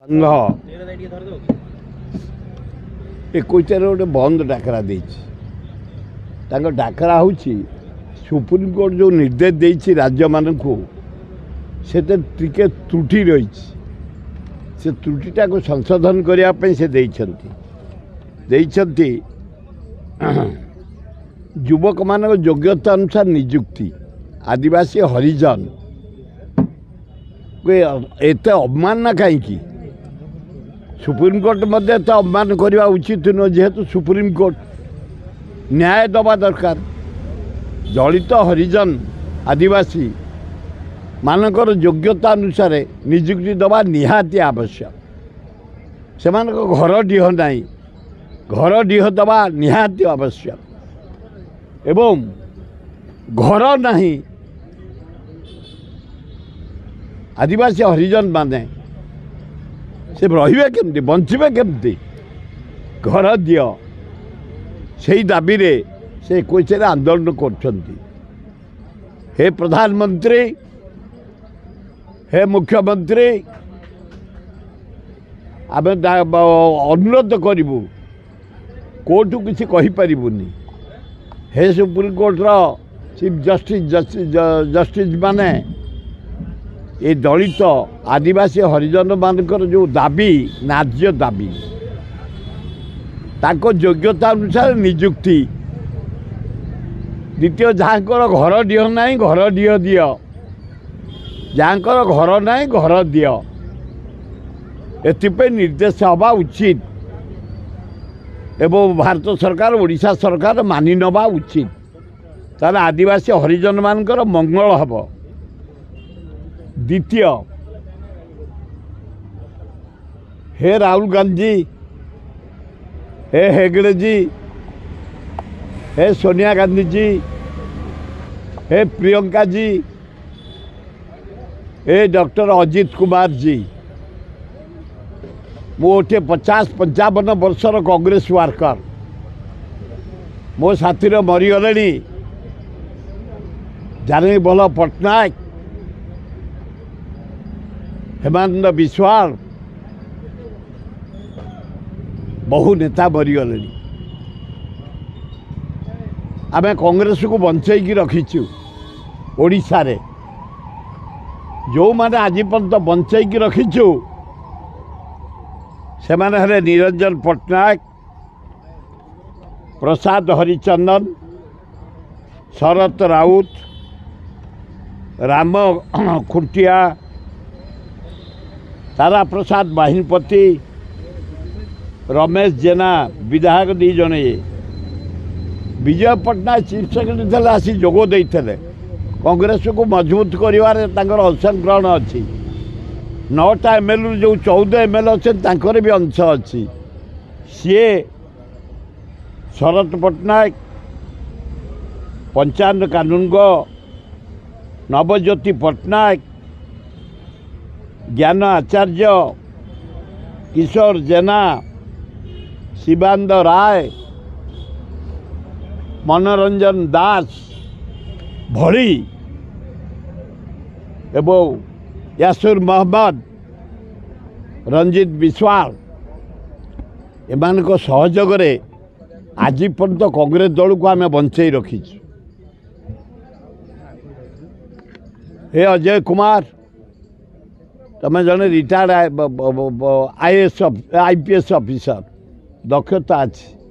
संघ 21 गोटे बंद डाकरा डाकरा हूँ सुप्रीमकोर्ट जो निर्देश देती राज्य मान को से त्रुटि रही से त्रुटिटा को संशोधन करने से युवक मान योग्यता अनुसार निजुक्ति आदिवासी हरिजन एत अवमानना कहीं सुप्रीमकोर्ट मध्य तो अवमान करने उचित नुह जेहेतु सुप्रीमकोर्ट न्याय दबा दरकार दलित हरिजन आदिवासी मानकर योग्यता अनुसार निजुक्ति दबा निहाती आवश्यक से घर डीह ना घर डीह दबा निहाती आवश्यक एवं घर नहीं आदिवासी हरिजन माने से रहिबे केमती बंचिबे केमती घर दियो से दाबी रे से कोई आंदोलन करछंती। हे प्रधानमंत्री हे मुख्यमंत्री आम अनुरोध करूँ कोर्ट किसी कहीपरूनी हे सुप्रीमकोर्टर चीफ जस्टिस माने ये दलित आदिवासी हरिजन मानकर जो दाबी न्याय्य दाबी ताको योग्यता अनुसार निजुक्ति द्वितीय जहाँ घर डीह ना घर डीह दियो जहाँ घर ना घर दियो एथिपे निर्देश हवा उचित एवं भारत सरकार ओडिशा सरकार मानि नवा उचित तार आदिवासी हरिजन मानकर मंगल हम। द्वितीय हे राहुल गांधी हे हेगड़े जी हे सोनिया गांधी जी हे प्रियंका जी हे डॉक्टर अजित कुमार जी मोटे 50-55 वर्षर कांग्रेस वर्कर मो साथी मरीगले जानवी बल पट्टनायक हेमानंद विश्वाल बहु नेता मरीगले आम कांग्रेस को बंचैकी रखीचु ओडिशा रे जो माने आज पर्यंत बंचैकी रखीचु से माने हरे निरंजन पट्टनायक प्रसाद हरिचंदन शरत राउत राम खुंटिया तारा प्रसाद बाहिनीपति रमेश जेना विधायक दी जने विजय पट्टनायक चीफ सेक्रेटरी थे आसी जोग देते कांग्रेस को मजबूत कर अंशग्रहण अच्छी 9टा एमएलए जो 14 एमएलए अच्छे भी अंश अच्छी सी शरत पट्टनायक पंचायन कानूनगो नवज्योति पट्टनायक ज्ञान आचार्य किशोर जेना शिवानंद राय मनोरंजन दास भली एवं यासुर मोहम्मद रंजित विश्वाल एमान को सहयोग रे आज पर्यंत कांग्रेस दल को आम बंचई रखीचु। हे अजय कुमार तमें जड़े रिटायर्ड आईपीएस ऑफिसर दक्षता अच्छी